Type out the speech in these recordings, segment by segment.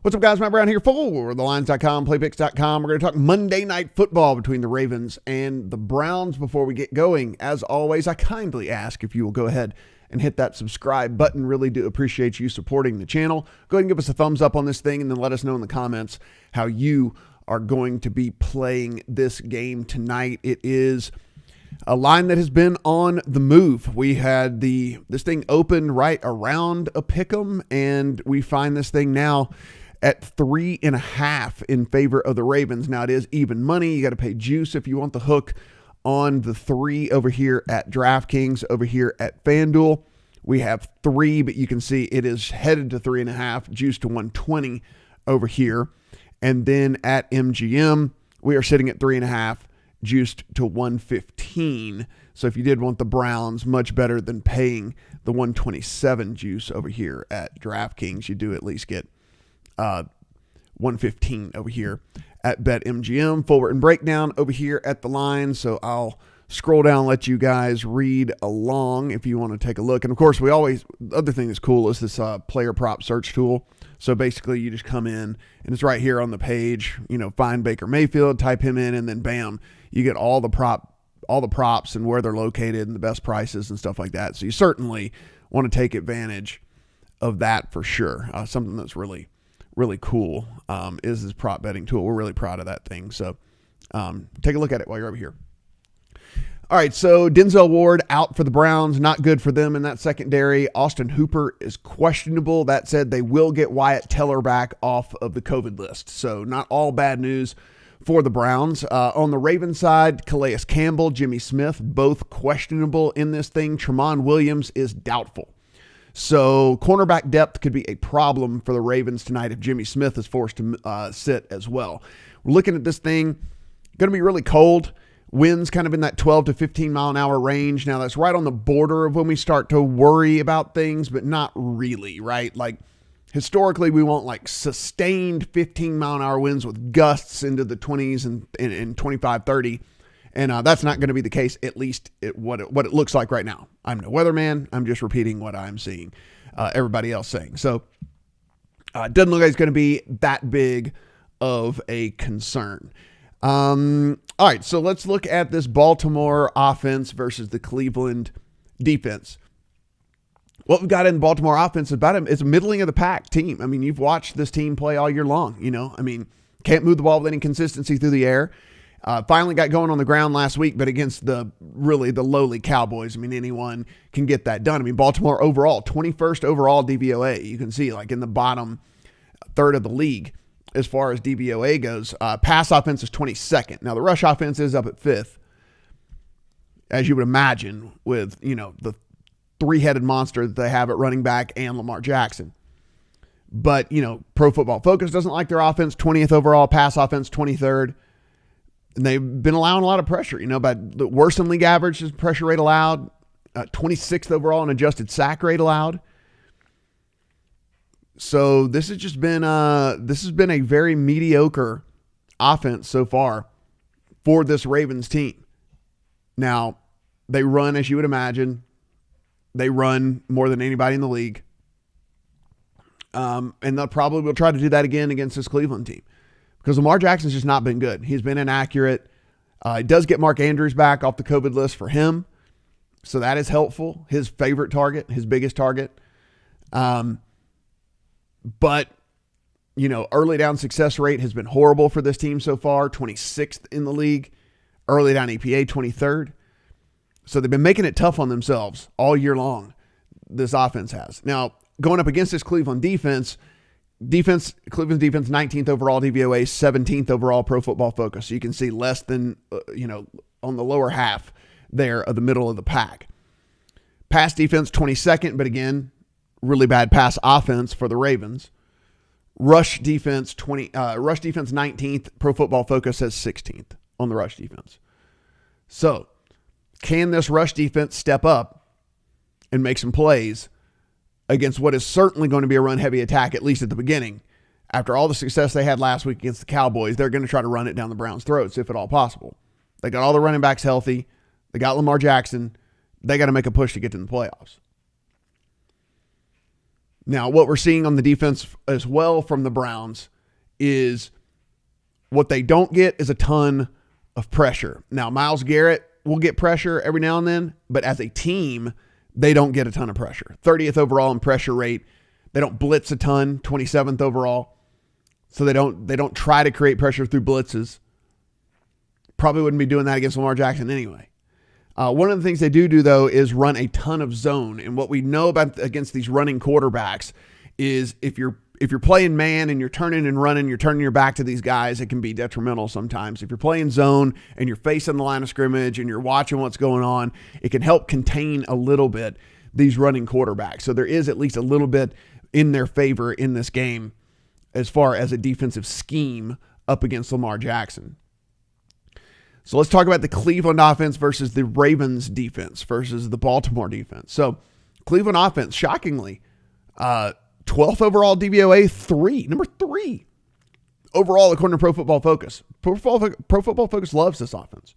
What's up, guys? Matt Brown here for thelines.com, playpicks.com. We're going to talk Monday Night Football between the Ravens and the Browns. Before we get going, as always, I kindly ask if you will go ahead and hit that subscribe button. Really do appreciate you supporting the channel. Go ahead and give us a thumbs up on this thing, and then let us know in the comments how you are going to be playing this game tonight. It is a line that has been on the move. We had this thing open right around a pick'em, and we find this thing now at 3.5 in favor of the Ravens. Now, it is even money. You got to pay juice if you want the hook on the 3 over here at DraftKings. Over here at FanDuel, we have 3, but you can see it is headed to 3.5, juice to 120 over here. And then at MGM, we are sitting at 3.5, juiced to 115. So if you did want the Browns, much better than paying the 127 juice over here at DraftKings. You do at least get 115 over here at BetMGM. Full written breakdown over here at the line. So I'll scroll down and let you guys read along if you want to take a look. And of course, the other thing that's cool is this player prop search tool. So basically you just come in and it's right here on the page, find Baker Mayfield, type him in, and then bam, you get all the props and where they're located and the best prices and stuff like that. So you certainly want to take advantage of that for sure. Something that's really cool is this prop betting tool. We're really proud of that thing. So take a look at it while you're over here. All right, so Denzel Ward out for the Browns. Not good for them in that secondary. Austin Hooper is questionable. That said, they will get Wyatt Teller back off of the COVID list. So not all bad news for the Browns. On the Ravens side, Calais Campbell, Jimmy Smith, both questionable in this thing. Tramon Williams is doubtful. So cornerback depth could be a problem for the Ravens tonight if Jimmy Smith is forced to sit as well. We're looking at this thing, going to be really cold. Winds kind of in that 12 to 15 mile an hour range. Now that's right on the border of when we start to worry about things, but not really, right? Like historically, we want like sustained 15 mile an hour winds with gusts into the 20s and 25, 30. And that's not going to be the case, at least what it looks like right now. I'm no weatherman. I'm just repeating what I'm seeing everybody else saying. So it doesn't look like it's going to be that big of a concern. All right, so let's look at this Baltimore offense versus the Cleveland defense. What we've got in Baltimore offense is a middling of the pack team. I mean, you've watched this team play all year long, can't move the ball with any consistency through the air. Finally got going on the ground last week, but against the lowly Cowboys. Anyone can get that done. Baltimore overall, 21st overall DVOA. You can see like in the bottom third of the league as far as DVOA goes. Pass offense is 22nd. Now the rush offense is up at 5th, as you would imagine with, the three-headed monster that they have at running back and Lamar Jackson. But, Pro Football Focus doesn't like their offense. 20th overall, pass offense 23rd. And they've been allowing a lot of pressure, but the worst in league average is pressure rate allowed, 26th overall in adjusted sack rate allowed. So this has been a very mediocre offense so far for this Ravens team. Now, they run, as you would imagine, they run more than anybody in the league. And they'll probably will try to do that again against this Cleveland team. Because Lamar Jackson's just not been good. He's been inaccurate. It does get Mark Andrews back off the COVID list for him. So that is helpful. His favorite target, his biggest target. But, early down success rate has been horrible for this team so far. 26th in the league. Early down EPA, 23rd. So they've been making it tough on themselves all year long. This offense has. Now, going up against this Cleveland defense, Cleveland's defense, 19th overall DVOA, 17th overall Pro Football Focus. So you can see less than, on the lower half there of the middle of the pack. Pass defense, 22nd, but again, really bad pass offense for the Ravens. Rush defense, 19th. Pro Football Focus says 16th on the rush defense. So can this rush defense step up and make some plays against what is certainly going to be a run-heavy attack, at least at the beginning? After all the success they had last week against the Cowboys, they're going to try to run it down the Browns' throats, if at all possible. They got all the running backs healthy. They got Lamar Jackson. They got to make a push to get to the playoffs. Now, what we're seeing on the defense as well from the Browns is what they don't get is a ton of pressure. Now, Myles Garrett will get pressure every now and then, but as a team, they don't get a ton of pressure. 30th overall in pressure rate. They don't blitz a ton, 27th overall. So they don't try to create pressure through blitzes. Probably wouldn't be doing that against Lamar Jackson anyway. One of the things they do though is run a ton of zone. And what we know about against these running quarterbacks is if you're playing man and you're turning and running, you're turning your back to these guys, it can be detrimental sometimes. If you're playing zone and you're facing the line of scrimmage and you're watching what's going on, it can help contain a little bit these running quarterbacks. So there is at least a little bit in their favor in this game as far as a defensive scheme up against Lamar Jackson. So let's talk about the Cleveland offense versus the Ravens defense versus the Baltimore defense. So Cleveland offense, shockingly, 12th overall DVOA, number 3 overall according to Pro Football Focus. Pro Football Focus loves this offense.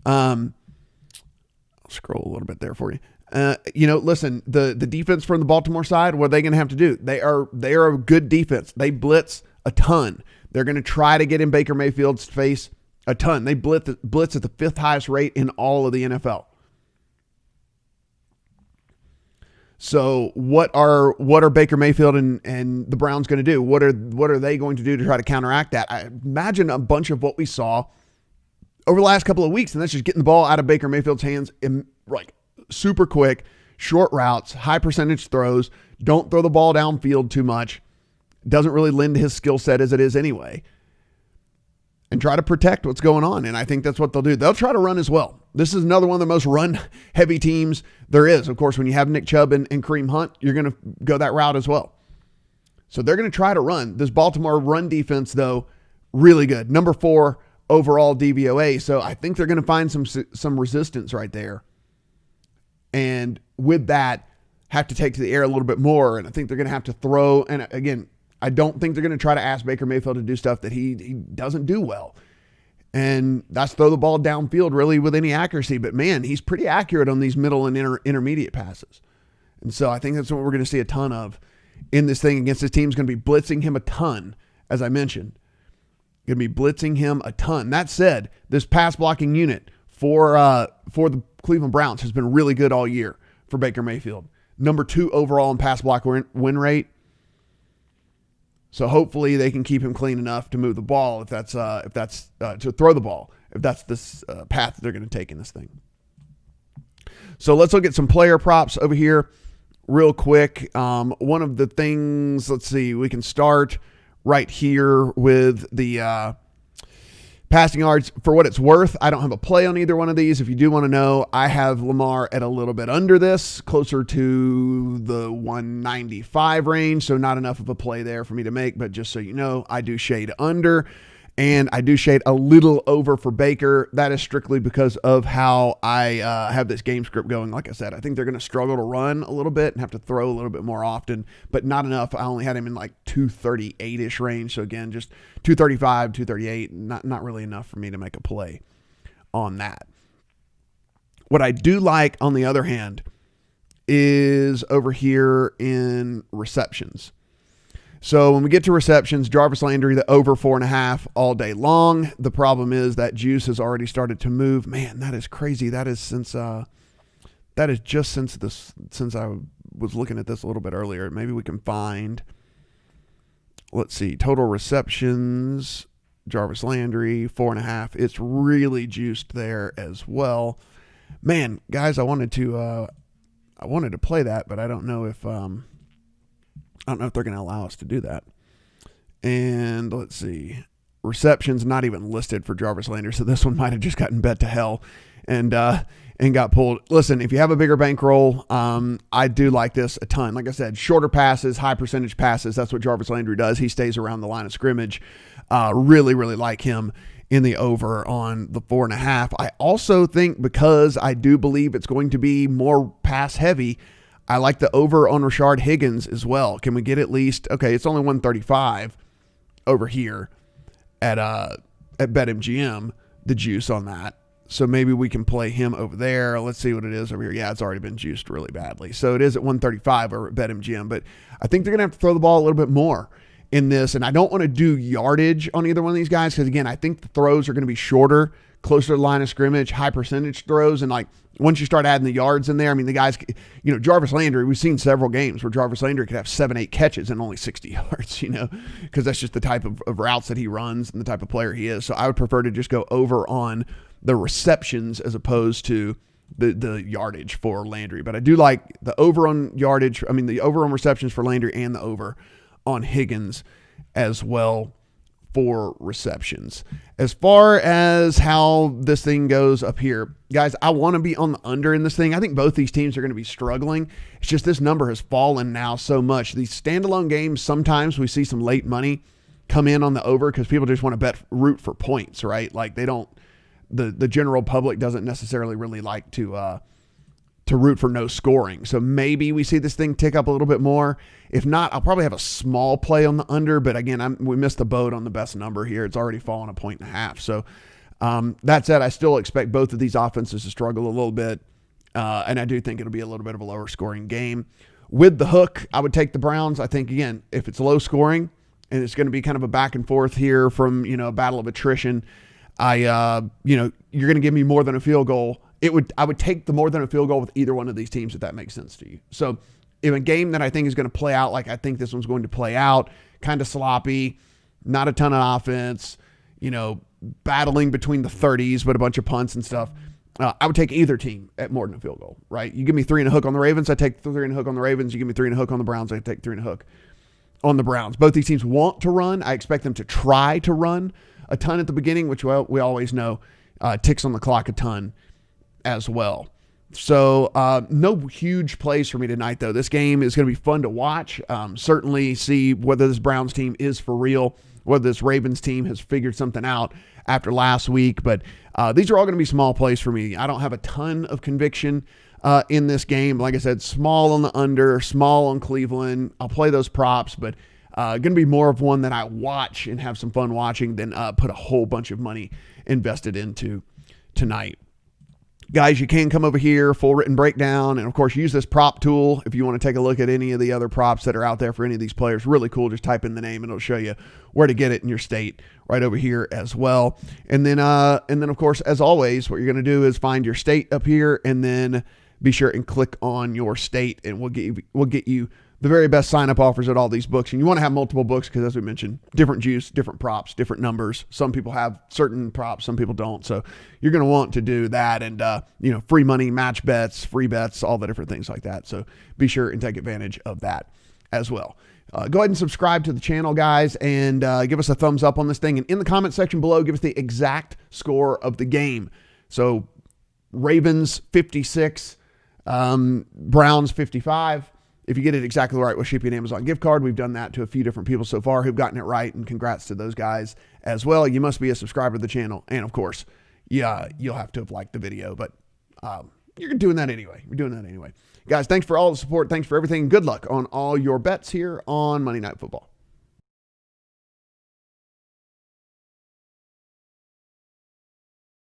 I'll scroll a little bit there for you. Listen, the defense from the Baltimore side, what are they going to have to do? They are a good defense. They blitz a ton. They're going to try to get in Baker Mayfield's face a ton. They blitz at the 5th highest rate in all of the NFL. So what are Baker Mayfield and the Browns going to do? What are they going to do to try to counteract that? I imagine a bunch of what we saw over the last couple of weeks, and that's just getting the ball out of Baker Mayfield's hands in like super quick, short routes, high percentage throws. Don't throw the ball downfield too much. Doesn't really lend to his skill set as it is anyway. And try to protect what's going on. And I think that's what they'll do. They'll try to run as well. This is another one of the most run-heavy teams there is. Of course, when you have Nick Chubb and Kareem Hunt, you're going to go that route as well. So they're going to try to run. This Baltimore run defense, though, really good. Number 4 overall DVOA. So I think they're going to find some resistance right there. And with that, have to take to the air a little bit more. And I think they're going to have to throw. And again, I don't think they're going to try to ask Baker Mayfield to do stuff that he doesn't do well. And that's throw the ball downfield really with any accuracy. But man, he's pretty accurate on these middle and intermediate passes. And so I think that's what we're going to see a ton of in this thing against this team. Is going to be blitzing him a ton, as I mentioned. Going to be blitzing him a ton. That said, this pass blocking unit for the Cleveland Browns has been really good all year for Baker Mayfield. Number 2 overall in pass block win rate. So hopefully they can keep him clean enough to move the ball if that's to throw the ball, if that's this path that they're going to take in this thing. So let's look at some player props over here real quick. One of the things, let's see, we can start right here with the passing yards. For what it's worth, I don't have a play on either one of these. If you do want to know, I have Lamar at a little bit under this, closer to the 195 range. So not enough of a play there for me to make, but just so you know, I do shade under and I do shade a little over for Baker. That is strictly because of how I have this game script going. Like I said, I think they're going to struggle to run a little bit and have to throw a little bit more often, but not enough. I only had him in like 238-ish range. So again, just 235, 238, not really enough for me to make a play on that. What I do like, on the other hand, is over here in receptions. So when we get to receptions, Jarvis Landry, the over 4.5 all day long. The problem is that juice has already started to move. Man, that is crazy. That is since I was looking at this a little bit earlier. Maybe we can find, let's see, total receptions, Jarvis Landry, 4.5. It's really juiced there as well. Man, guys, I wanted to play that, but I don't know if they're going to allow us to do that. And let's see, receptions not even listed for Jarvis Landry, so this one might have just gotten bet to hell and got pulled. Listen, if you have a bigger bankroll, I do like this a ton. Like I said, shorter passes, high percentage passes. That's what Jarvis Landry does. He stays around the line of scrimmage. Really, really like him in the over on the 4.5. I also think, because I do believe it's going to be more pass heavy, I like the over on Rashard Higgins as well. Can we get at least, okay, it's only 135 over here at BetMGM, the juice on that. So maybe we can play him over there. Let's see what it is over here. Yeah, it's already been juiced really badly. So it is at 135 over at BetMGM. But I think they're going to have to throw the ball a little bit more in this. And I don't want to do yardage on either one of these guys because, again, I think the throws are going to be shorter, closer to the line of scrimmage, high percentage throws. And, like, once you start adding the yards in there, I mean, the guys, you know, Jarvis Landry, we've seen several games where Jarvis Landry could have 7-8 catches and only 60 yards, you know, because that's just the type of routes that he runs and the type of player he is. So I would prefer to just go over on the receptions as opposed to the yardage for Landry. But I do like the over on yardage. I mean, the over on receptions for Landry and the over on Higgins as well for receptions. As far as how this thing goes up here, guys, I want to be on the under in this thing. I think both these teams are going to be struggling. It's just this number has fallen now so much. These standalone games, sometimes we see some late money come in on the over because people just want to root for points, right? Like they don't, the general public doesn't necessarily really like to root for no scoring. So maybe we see this thing tick up a little bit more. If not, I'll probably have a small play on the under, but again, we missed the boat on the best number here. It's already fallen 1.5. So that said, I still expect both of these offenses to struggle a little bit. And I do think it'll be a little bit of a lower scoring game. With the hook, I would take the Browns. I think, again, if it's low scoring and it's going to be kind of a back and forth here from, you know, a battle of attrition, you know, you're going to give me more than a field goal. I would take the more than a field goal with either one of these teams, if that makes sense to you. So in a game that I think is going to play out like I think this one's going to play out, kind of sloppy, not a ton of offense, you know, battling between the 30s, but a bunch of punts and stuff, I would take either team at more than a field goal, right? You give me 3 and a hook on the Ravens, I take 3 and a hook on the Ravens. You give me 3 and a hook on the Browns, I take 3 and a hook on the Browns. Both these teams want to run. I expect them to try to run a ton at the beginning, which we always know ticks on the clock a ton as well. So no huge plays for me tonight, though. This game is going to be fun to watch. Certainly see whether this Browns team is for real, whether this Ravens team has figured something out after last week. But these are all going to be small plays for me. I don't have a ton of conviction in this game. Like I said, small on the under, small on Cleveland. I'll play those props, but going to be more of one that I watch and have some fun watching than put a whole bunch of money invested into tonight. Guys, you can come over here, full written breakdown, and of course use this prop tool if you want to take a look at any of the other props that are out there for any of these players. Really cool. Just type in the name and it'll show you where to get it in your state right over here as well. And then of course, as always, what you're going to do is find your state up here and then be sure and click on your state, and we'll get you the very best sign-up offers at all these books. And you want to have multiple books because, as we mentioned, different juice, different props, different numbers. Some people have certain props, some people don't. So you're going to want to do that, and you know, free money, match bets, free bets, all the different things like that. So be sure and take advantage of that as well. Go ahead and subscribe to the channel, guys, and give us a thumbs up on this thing. And in the comment section below, give us the exact score of the game. So Ravens 56, Browns 55. If you get it exactly right, we'll ship you an Amazon gift card. We've done that to a few different people so far who've gotten it right, and congrats to those guys as well. You must be a subscriber to the channel. And of course, yeah, you'll have to have liked the video, but you're doing that anyway. We're doing that anyway. Guys, thanks for all the support. Thanks for everything. Good luck on all your bets here on Monday Night Football.